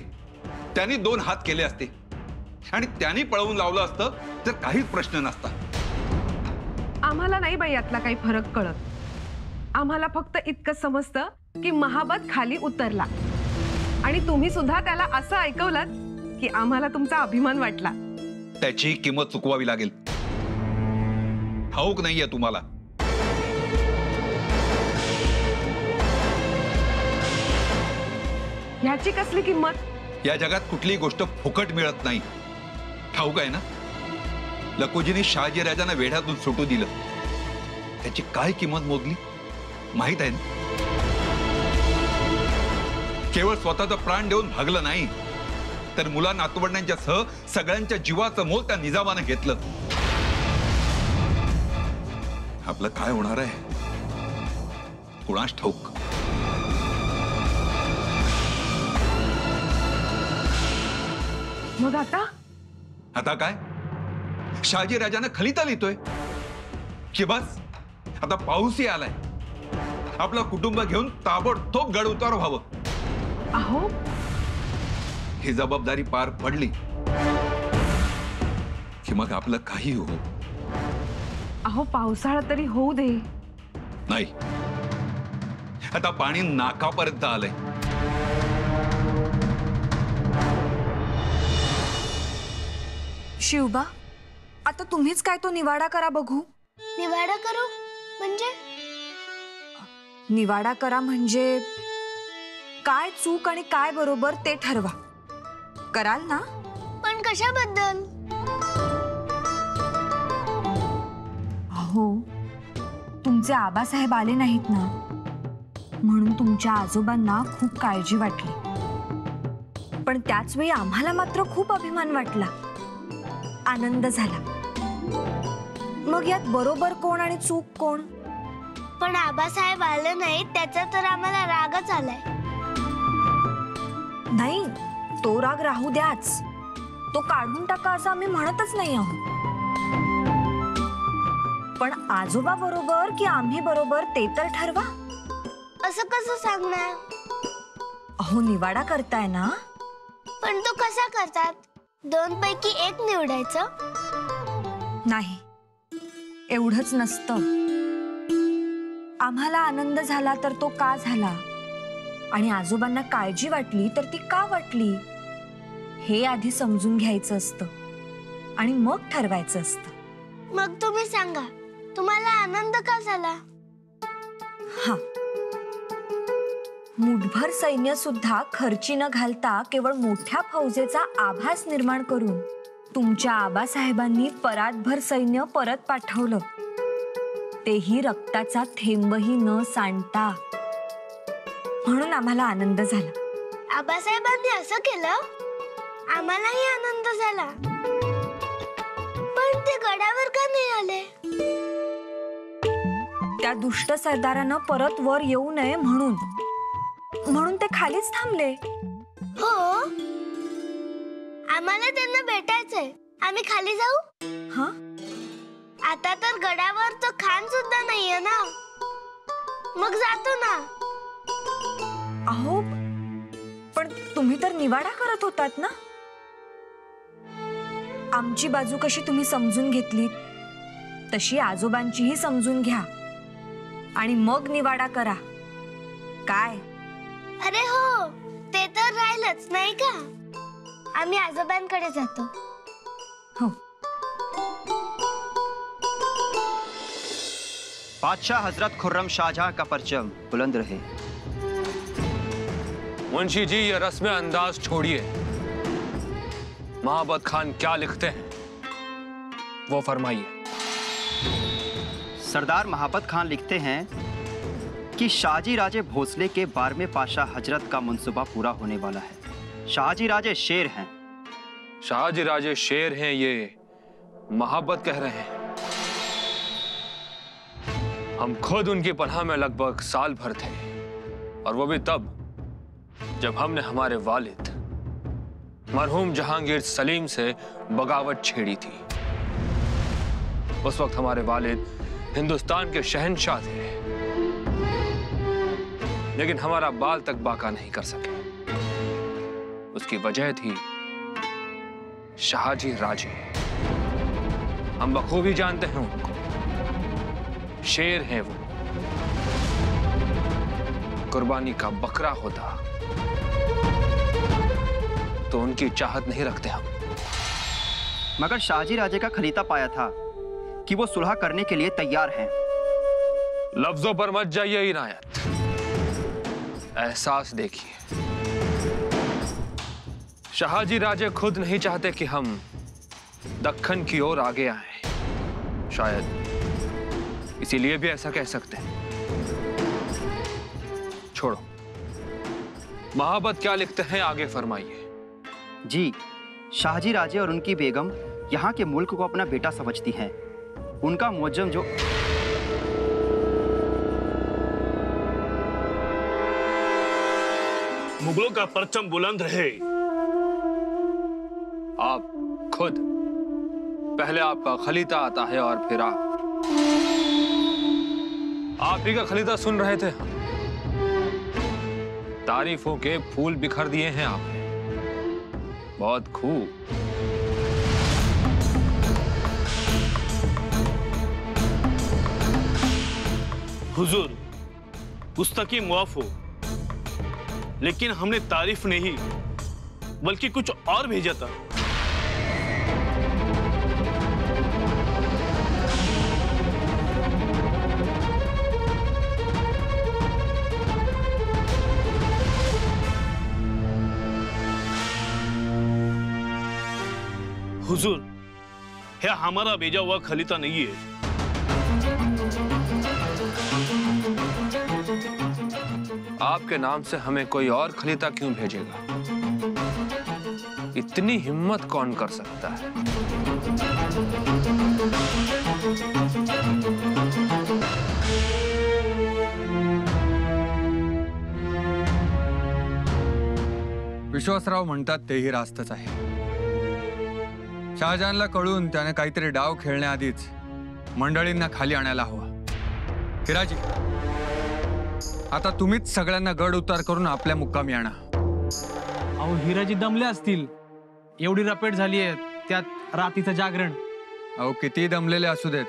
त्यांनी 2 हात केले असते आणि त्यांनी पळवून लावलं असतं तर काहीच प्रश्न नसता. आम्हाला नाही बाई यातला काही फरक कळत. आम्हाला फक्त इतकं समजतं की महाबत खाली उतरला आणि तुम्ही सुद्धा त्याला असं ऐकवलं की आम्हाला तुमचा अभिमान वाटला. त्याची किंमत चुकवावी लागेल. ठाऊक नाहीये तुम्हाला. ह्याची कसली किंमत? या जगात कुठलीही गोष्ट फुकट मिळत नाही. ठाऊक आहे ना, लकुजीने शहाजीराजांना वेढ्यातून सुटू दिलं, त्याची काय किंमत मोजली माहित आहे ना. केवळ स्वतःचा प्राण देऊन भागलं नाही, तर मुला नातवंडांच्या सह सगळ्यांच्या जीवाचं मोल त्या निजामानं घेतलं. आपलं काय होणार आहे कुणास ठाऊक. मग आता काय? शहाजीराजांना खलिता लिहितोय की बस आता पाऊसही आलाय, आपलं कुटुंब घेऊन ताबडतोब गड उतार व्हावं. अहो, ही जबाबदारी पार पडली की मग आपलं काही हो. अहो, पावसाळा तरी होऊ दे. नाही, आता पाणी नाकापर्यंत आलंय. शिवबा, आता तुम्हीच काय तो निवाडा करा बघू. निवाडा करू म्हणजे? निवाडा करा म्हणजे काय चूक आणि काय बरोबर ते ठरवा. कराल ना? पण कशाबद्दल? अहो, तुमचे आबासाहेब आले नाहीत ना, म्हणून तुमच्या आजोबांना खूप काळजी वाटली. पण त्याच वेळी आम्हाला मात्र खूप अभिमान वाटला, आनंद झाला. मग यात बरोबर कोण आणि चूक कोण? पण आबासाहेब आले नाही त्याचा तर आम्हाला रागच आलाय. नाही, तो राग राहू द्याच, तो काढून टाका असं आम्ही म्हणतच नाही आहोत. पण आजोबा बरोबर की आम्ही बरोबर ते तर ठरवा. असं कसं सांगणार? अहो, निवाडा करताय ना. पण तो कसा करतात? 2 पैकी 1 निवडायचं. नाही, एवढंच नसतं. आम्हाला आनंद झाला तर तो का झाला आणि आजोबांना काळजी वाटली तर ती का वाटली हे आधी समजून घ्यायचं असतं आणि मग ठरवायचं असतं. मग तुम्ही सांगा, तुम्हाला आनंद का झाला? हा, मुठभर सैन्य सुद्धा खर्ची न घालता केवळ मोठ्या फौजेचा आभास निर्माण करून तुमच्या आबासाहेबांनी परातभर सैन्य परत पाठवलं, तेही रक्ताचा थेंबही न सांडता. म्हणून आम्हाला आनंद झाला. आबासाहेबांनी असं केलं, आम्हालाही आनंद झाला. पण ते गडावर का नाही आले? त्या दुष्ट सरदारानं परत वर येऊ नये म्हणून ते खालीच थांबले. हो, आम्हाला त्यांना भेटायचंय. आम्ही खाली जाऊ? हा, आता तर गडावर तो खान सुद्धा नाहीये ना, मग जातो ना. अहो, पण तुम्ही तर निवाडा करत होतात ना. आमची बाजू कशी तुम्ही समजून घेतली तशी आजोबांचीही समजून घ्या आणि मग निवाडा करा. काय? अरे हो, ते तर राहिलंच नाही का. आम्ही आजोबांकडे जातो. हो. बादशाह हजरत खुर्रम शाहजहां का परचम बुलंद रहे। मुंशी जी, ये रस्म अंदाज छोड़िए। महाबत खान क्या लिखते हैं वो फरमाइए। सरदार महाबत खान लिखते हैं कि शाहजी राजे भोसले के 12वें पाशाह हजरत का मंसूबा पूरा होने वाला है। शाहजी राजे शेर हैं। शाहजी राजे शेर हैं, ये महाबत कह रहे हैं। हम खुद उनकी पनाह में लगभग साल भर थे, और वो भी तब जब हमने हमारे वालिद मरहूम जहांगीर सलीम से बगावत छेड़ी थी। उस वक्त हमारे वालिद हिंदुस्तान के शहंशाह थे, लेकिन हमारा बाल तक बाका नहीं कर सके। उसकी वजह थी शाहजी राजे। हम बखूबी जानते हैं उनको, शेर हैं वो। कुर्बानी का बकरा होता तो उनकी चाहत नहीं रखते हम। मगर शाहजी राजे का खलीता पाया था कि वो सुलह करने के लिए तैयार हैं। लफ्जों पर मत जाइए इनायत, एहसास देखिए। शाहजी राजे खुद नहीं चाहते कि हम दक्खन की ओर आगे आए, शायद इसीलिए भी ऐसा कह सकते हैं। छोड़ो, महाबत क्या लिखते हैं आगे फरमाइए। जी, शाहजी राजे और उनकी बेगम यहाँ के मुल्क को अपना बेटा समझती हैं। उनका मुअज्जम जो मुगलों का परचम बुलंद रहे। आप खुद, पहले आपका खलीता आता है और फिर आप ही का खलीता सुन रहे थे। तारीफों के फूल बिखर दिए हैं आपने। बहुत खूब। हुजूर, पुस्तकी मुआफ हो, लेकिन हमने तारीफ नहीं बल्कि कुछ और भेजा था। हुजूर, यह हमारा भेजा हुआ खलीता नहीं है। आपके नाम से हमें कोई और खलीता क्यों भेजेगा? इतनी हिम्मत कौन कर सकता है? विश्वासराव म्हणतात तेही रास्तच आहे। शहाजहानला कळून त्याने काहीतरी डाव खेळण्याआधीच मंडळींना खाली आणायला हवा। हिराजी, आता तुम्हीच सगळ्यांना गड उतार करून आपल्या मुक्कामी आणा। अहो, हिराजी दमले असतील, एवढी रपेट झाली आहे, त्यात रातीचं जागरण। अहो किती दमलेले असू देत,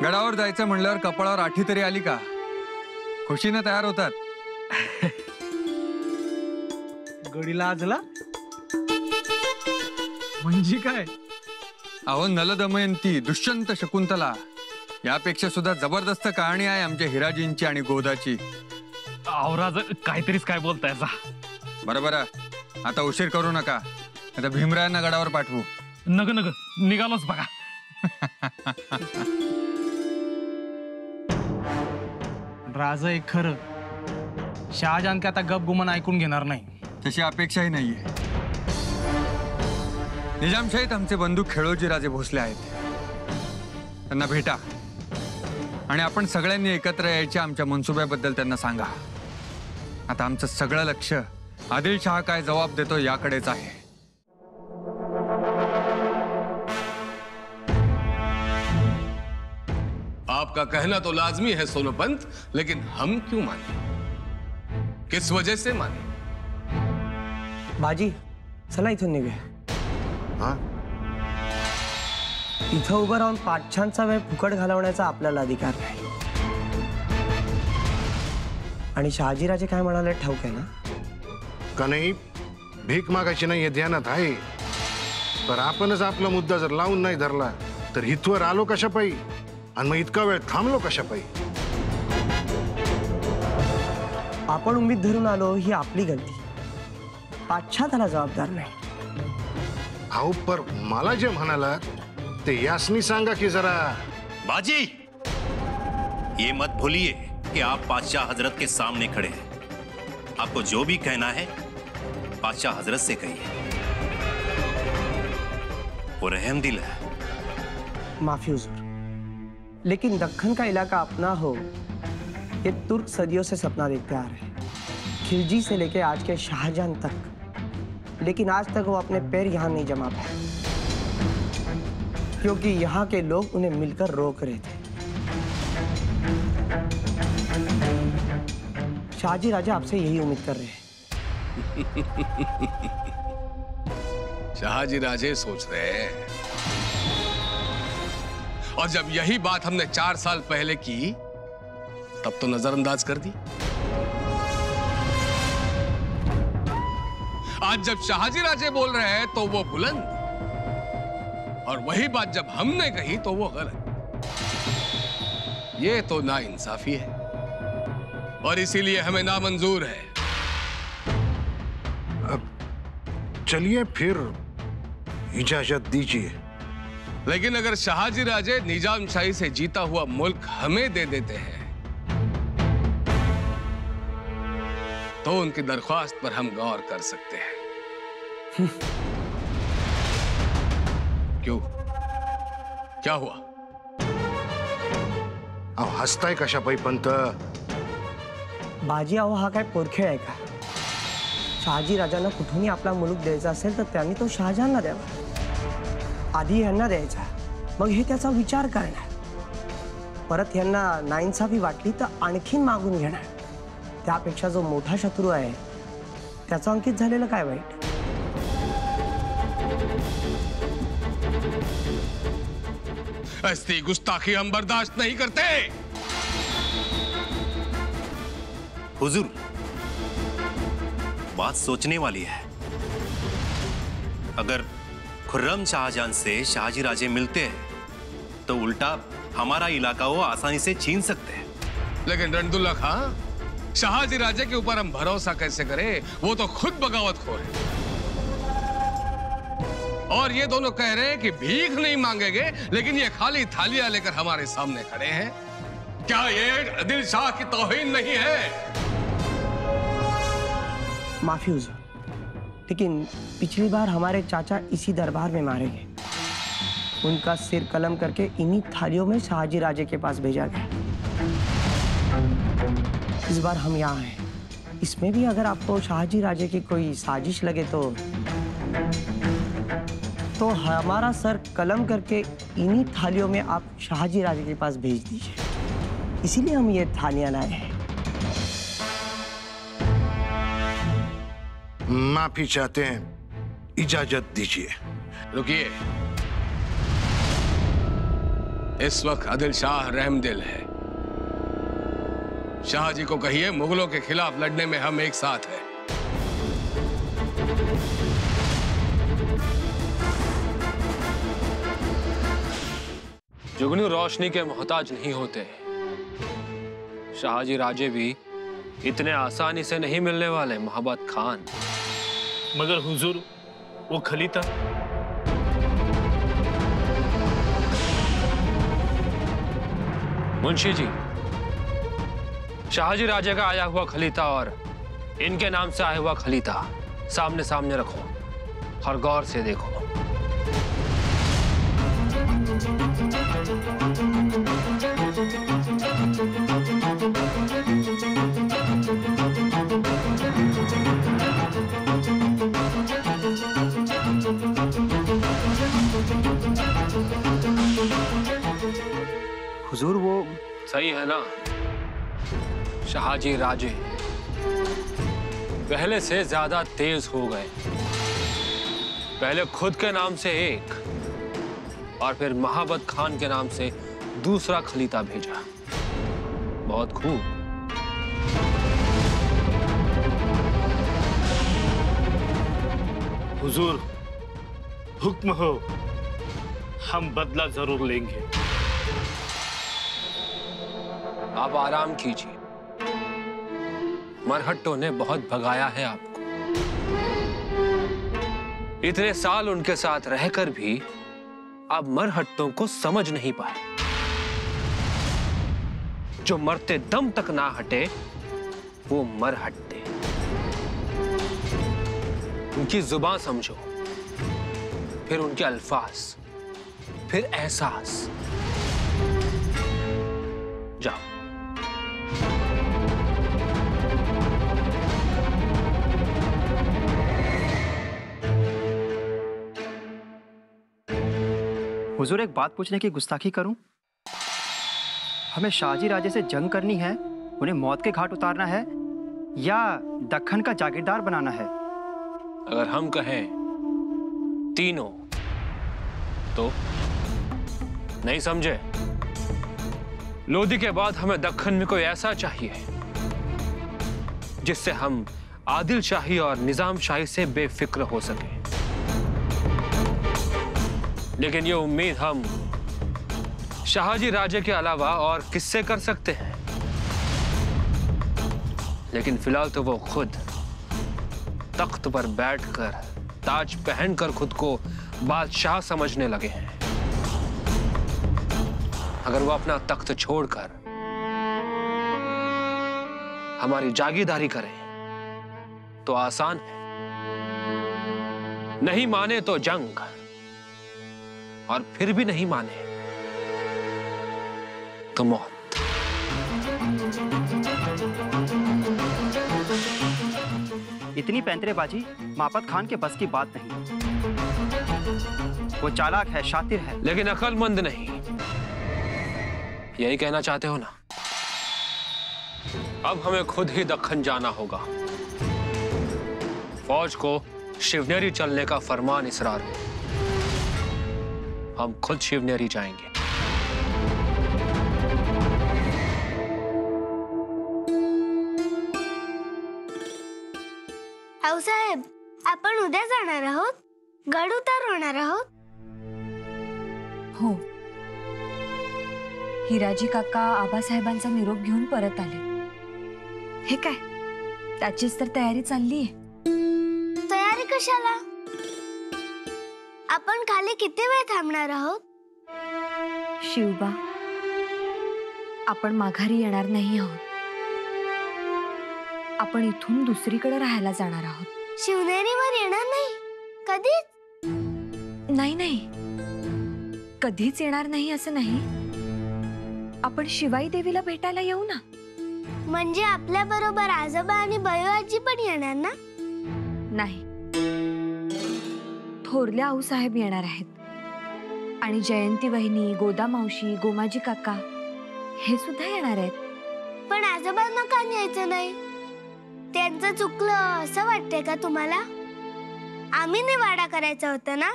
गडावर जायचं म्हणल्यावर कपाळावर आठी तरी आली का? खुशीनं तयार होतात. गडी लाजला म्हणजे काय? अहो नल दमयंती, दुष्यंत, शकुंतला यापेक्षा सुद्धा जबरदस्त कहाणी आहे आमच्या हिराजींची आणि गोदाची. अहो राज, काहीतरीच काय बोलताय जा. बरोबर, आता उशीर करू नका, आता भीमरायांना गडावर पाठवू. नग नग, निघालोच बघा. राज एक खरं, शहाजहान काय आता गप गुमान ऐकून घेणार नाही. तशी अपेक्षाही नाहीये. निजामशाहीत आमचे बंधू खेळोजी राजे भोसले आहेत, त्यांना भेटा आणि आपण सगळ्यांनी एकत्र यायच्या आमच्या मनसुब्याबद्दल त्यांना सांगा. आता आमचं सगळं लक्ष आदिलशाह काय जबाब देतो याकडेच आहे. आपका कहना तो लाजमी है सोनोपंत, लेकिन हम क्यों माने? किस वजह से माने? बाजी, चला इथून निघूया. इथं उभं राहून पाठशांचा वेळ फुकट घालवण्याचा आपल्याला अधिकार नाही. आणि शहाजीराजे काय म्हणाले ठाऊक आहे ना? का नाही, भीक मागायची नाही हे ध्यानात आहे, पण आपणच आपला मुद्दा जर लावून नाही धरला तर इथवर आलो कशा पायी आणि मग इतका वेळ थांबलो कशा पायी? आपण उमेद धरून आलो ही आपली गलती, पाठशा त्याला जबाबदार नाही. अहो पर मला जे म्हणाला ते यासनी सांगा की जरा. बाजी, ये मत भूलिए कि आप बादशाह हजरत के सामने खड़े हैं. आपको जो भी कहना है बादशाह हजरत से कहिए, वो रहम दिल है. माफी हुजूर, लेकिन दक्कन का इलाका अपना हो ये तुर्क सदियों से सपना देखते आ रहे हैं, खिलजी से लेके आज के शाहजहां तक. लेकिन आज तक वो अपने पैर यहाँ नहीं जमा पाए, क्योंकि यहाँ के लोग उन्हें मिलकर रोक रहे थे. शाहजी राजा आपसे यही उम्मीद कर रहे हैं. शाहजी राजे सोच रहे हैं, और जब यही बात हमने 4 साल पहले की तब तो नजरअंदाज कर दी. आज जब शाहजी राजे बोल रहे हैं तो वो बुलंद, और वही बात जब हमने कही तो वो गलत. ये तो नाइंसाफी है और इसीलिए हमें नामंजूर है. अब चलिए फिर इजाजत दीजिए. लेकिन अगर शाहजी राजे निजामशाही से जीता हुआ मुल्क हमें दे देते हैं तो उनकी दरख्वास्त पर हम गौर कर सकते हैं. क्यों, क्या हुआ? अहो हसताय कशा पायी पंत? बाजी, अहो हा काय पोरखेळ आहे का? शहाजी राजांना कुठूनही आपला मुलूक द्यायचा असेल तर त्यांनी तो शहाजहानला द्यावा. आधी यांना द्यायचा, मग हे त्याचा विचार करणार. परत यांना नाइंसाफी वाटली तर आणखीन मागून घेणार. त्यापेक्षा जो मोठा शत्रू आहे त्याचं अंकित झालेलं काय वाईट? ऐसी गुस्ताखी हम बर्दाश्त नहीं करते. हुजूर, बात सोचने वाली है. अगर खुर्रम शाहजहां से शाहजी राजे मिलते हैं तो उल्टा हमारा इलाका वो आसानी से छीन सकते हैं. लेकिन रणदुल्ला खां, शाहजी राजे के ऊपर हम भरोसा कैसे करें? वो तो खुद बगावतखोर है. और ये दोनों कह रहे हैं कि भीख नहीं मांगेंगे, लेकिन ये खाली थालियां लेकर हमारे सामने खड़े हैं. क्या ये आदिल शाह की तौहीन नहीं है? माफी हुजूर, लेकिन पिछली बार हमारे चाचा इसी दरबार में मारे गए. उनका सिर कलम करके इन्हीं थालियों में शाहजी राजे के पास भेजा गया. इस बार हम यहाँ हैं. इसमें भी अगर आपको शाहजी राजे की कोई साजिश लगे तो हमारा सर कलम करके इन्हीं थालियों में आप शाहजी राजे के पास भेज दीजिए. इसीलिए हम ये थालियां लाए हैं. माफी चाहते हैं, इजाजत दीजिए. रुकिए. इस वक्त आदिल शाह रहमदिल है। शाहजी को कहिए मुगलों के खिलाफ लड़ने में हम एक साथ हैं। जुगनू रोशनी के मोहताज नहीं होते। शाहजी राजे भी इतने आसानी से नहीं मिलने वाले महाबत खान। मगर हुजूर, वो खलीता मुंशी जी, शाहजी राजे का आया हुआ खलीता और इनके नाम से आया हुआ खलीता सामने सामने रखो और गौर से देखो। हुजूर, वो सही है ना? शाहजी राजे पहले से ज्यादा तेज हो गए। पहले खुद के नाम से एक और फिर महाबत खान के नाम से दूसरा खलीता भेजा। बहुत खूब। हुजूर, हुक्म हो, हम बदला जरूर लेंगे। आप आराम कीजिए। मरहट्टों ने बहुत भगाया है आपको। इतने साल उनके साथ रहकर भी आप मरहट्टों को समझ नहीं पाए। जो मरते दम तक ना हटे वो मरहट्टे। उनकी जुबान समझो, फिर उनके अल्फाज, फिर एहसास। जाओ। हुजूर, एक बात पूछने की गुस्ताखी करूं? हमें शाहजी राजे से जंग करनी है, उन्हें मौत के घाट उतारना है, या दक्खन का जागीरदार बनाना है? अगर हम कहें तीनों तो नहीं समझे। लोधी के बाद हमें दक्खन में कोई ऐसा चाहिए जिससे हम आदिल शाही और निजाम शाही से बेफिक्र हो सके। लेकिन ये उम्मीद हम शाहजी राजे के अलावा और किससे कर सकते हैं? लेकिन फिलहाल तो वो खुद तख्त पर बैठकर ताज पहनकर खुद को बादशाह समझने लगे हैं। अगर वो अपना तख्त छोड़कर हमारी जागीरदारी करें तो आसान है। नहीं माने तो जंग, और फिर भी नहीं माने तो मौत। इतनी पैंतरेबाजी मापत खान के बस की बात नहीं। वो चालाक है, शातिर है, लेकिन अक्लमंद नहीं। यही कहना चाहते हो ना? अब हमें खुद ही दक्खन जाना होगा। फौज को शिवनेरी चलने का फरमान इसरार है। हम खुद शिवनेरी जाएंगे। आऊसाहेब, आपण उद्या जाणार आहोत? गड उतार होणार आहोत? हो, हिराजी काका आबासाहेबांचा निरोप घेऊन परत आले। हे काय, त्याचीच तर तयारी चालली आहे। तयारी कशाला? आपण खाली किती वेळ थांबणार आहोत? शिवबा, आपण माघारी येणार नाही आहोत। आपण इथून दुसरीकडे राहायला जाणार आहोत। शिवनेरीवर येणार नाही? कधीच? नाही नाही, कधीच येणार नाही असं नाही। आपण शिवाई देवीला भेटायला येऊ ना। म्हणजे आपल्या बरोबर आजोबा आणि बयोआजी पण येणार ना? नाही, थोरल्या आऊसाहेब येणार आहेत आणि जयंती वहिनी, गोदा मावशी, गोमाजी काका हे सुद्धा येणार आहेत। पण आजोबांना का न्यायचं नाही? त्यांचं चुकलं असं वाटतंय का तुम्हाला? आम्ही निवाडा करायचा होता ना?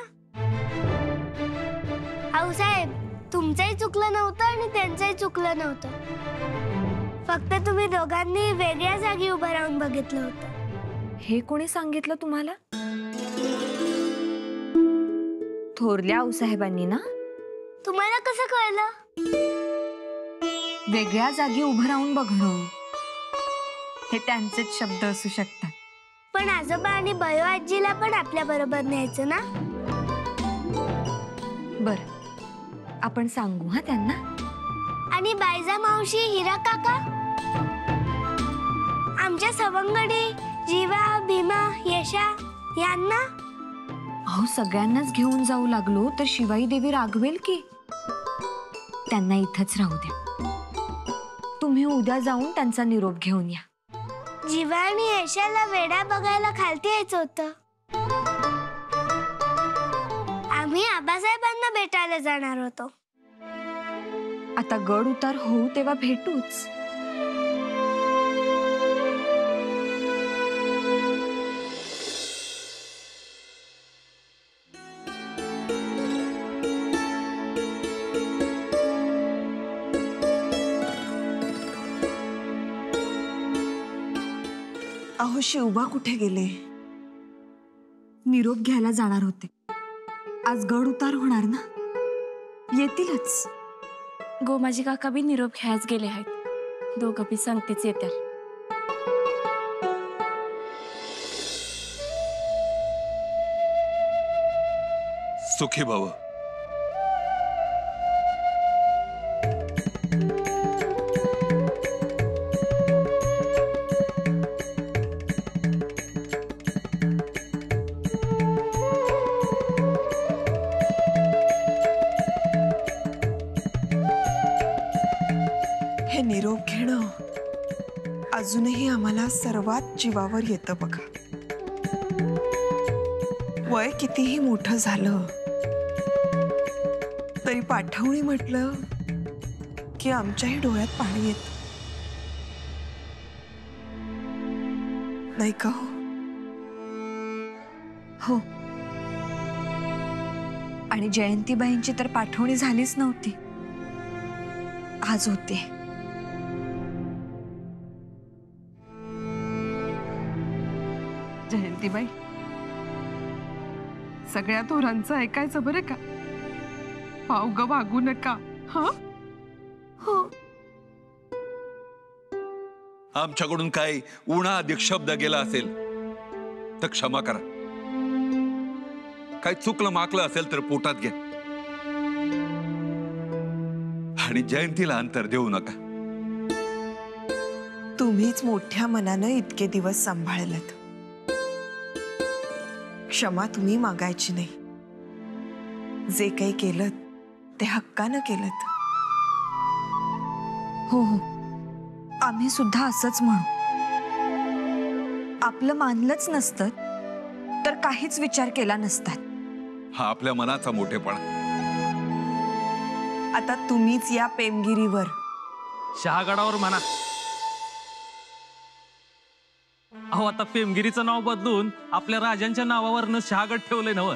आऊसाहेब, तुमचंही चुकलं नव्हतं आणि त्यांचंही चुकलं नव्हतं. फक्त तुम्ही दोघांनी वेगळ्या जागी उभं राहून बघितलं होतं. हे कोणी सांगितलं तुम्हाला? थोरल्या आऊसाहेबांनी ना? तुम्हाला कसं कळलं? वेगळ्या जागी उभं राहून बघणं हे त्यांचेच शब्द असू शकतात. पण आजोबा आणि बयो आजीला पण आपल्या बरोबर न्यायचं ना? बर, आपण सांगू हा त्यांना. आणि बायजा मावशी, हिरा काका, आमच्या सवंगडी, जीवा, भीमा, यशा यांना. अहो, सगळ्यांनाच घेऊन जाऊ लागलो तर शिवाई देवी रागवेल की. त्यांना इथंच राहू द्या. तुम्ही उद्या जाऊन त्यांचा निरोप घेऊन या. जीवा आणि यशाला वेडा बघायला खालती यायचं होतं. आम्ही आबासाहेबांना भेटायला जाणार होतो. आता गड उतार होऊ तेव्हा भेटूच. अहो, शिवबा कुठे गेले? निरोप घ्यायला जाणार होते. आज गड उतार होणार ना, येतीलच. गोमाजी काका बी निरोप घ्यायच गेले आहेत. दोघं बी सांगतेच येत्या. सुखी भव. हे निरोप घेणं अजूनही आम्हाला सर्वात जीवावर येतं बघा. वय कितीही मोठं झालं तरी पाठवणी म्हटलं की आमच्याही डोळ्यात पाणी येत, नाही का हो? हो. आणि जयंतीबाईंची तर पाठवणी झालीच नव्हती, आज होते. जयंतीबाई, सगळ्या थोरांचं ऐकायचं बरं का? पावग वागू नका. हा, हो. आमच्याकडून काही उणा अधिक शब्द गेला असेल तर क्षमा करा. काही चुकलं माकलं असेल तर पोटात घ्या. आणि जयंतीला अंतर देऊ नका. तुम्हीच मोठ्या मनानं इतके दिवस सांभाळलत. क्षमा तुम्ही मागायची नाही. जे काही केलं ते हक्कानं केलं. हो हो, आम्ही सुद्धा असंच म्हणू. आपलं मानलंच नसतं तर काहीच विचार केला नसतात. हा आपल्या मनाचा मोठेपणा. आता तुम्हीच या पेमगिरीवर. शहागडावर म्हणा. अहो, आता पेमगिरीचं नाव बदलून आपल्या राजांच्या नावावरनं शहागड ठेवलंय नव.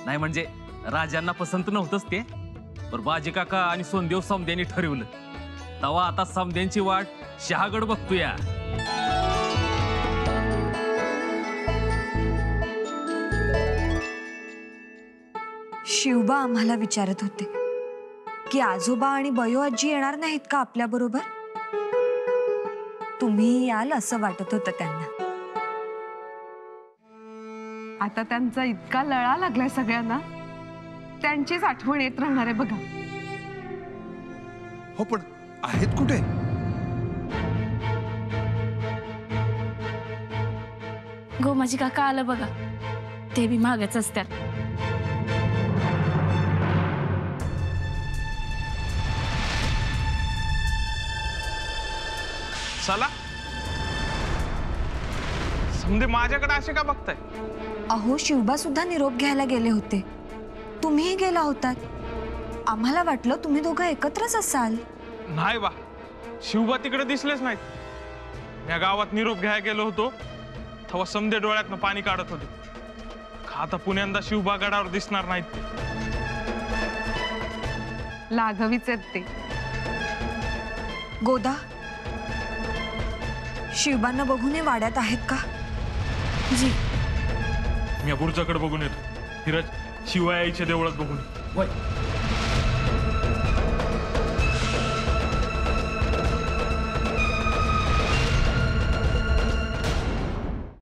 नाही म्हणजे राजांना पसंत नव्हतंच ते, पण बाजी काका आणि सोनदेव समद्यांनी ठरवलं. तेव्हा आता समद्यांची वाट शहागड बघतोया. शिवबा आम्हाला विचारत होते की आजोबा आणि बयो आजी येणार नाहीत का आपल्या बरोबर? तुम्ही याल असं वाटत होतं त्यांना. आता त्यांचा इतका लळा लागलाय सगळ्यांना, त्यांचीच आठवण येत राहणार आहे बघा. हो, पण आहेत कुठे? गोमाजी काका आलं बघा. ते बी मागच असतात. चला. समजे माझ्याकडे असे का बघताय? अहो, शिवबा सुद्धा निरोप घ्यायला गेले होते. तुम्हीही गेला होतात. आम्हाला वाटलं तुम्ही दोघं एकत्रच असाल. नाही बा, शिवबा तिकडे दिसलेच नाहीत. या गावात निरोप घ्यायला गेलो होतो तेव्हा समदे डोळ्यातनं पाणी काढत होते. आता पुण्यांदा शिवबा गडावर दिसणार नाहीत. लाघवीच आहेत ते. गोदा, शिवबांना बघून वाड्यात आहेत का? जी. मी पुढच्याकडे बघून येतो. धीरज, शिवायाईच्या देवळात बघून.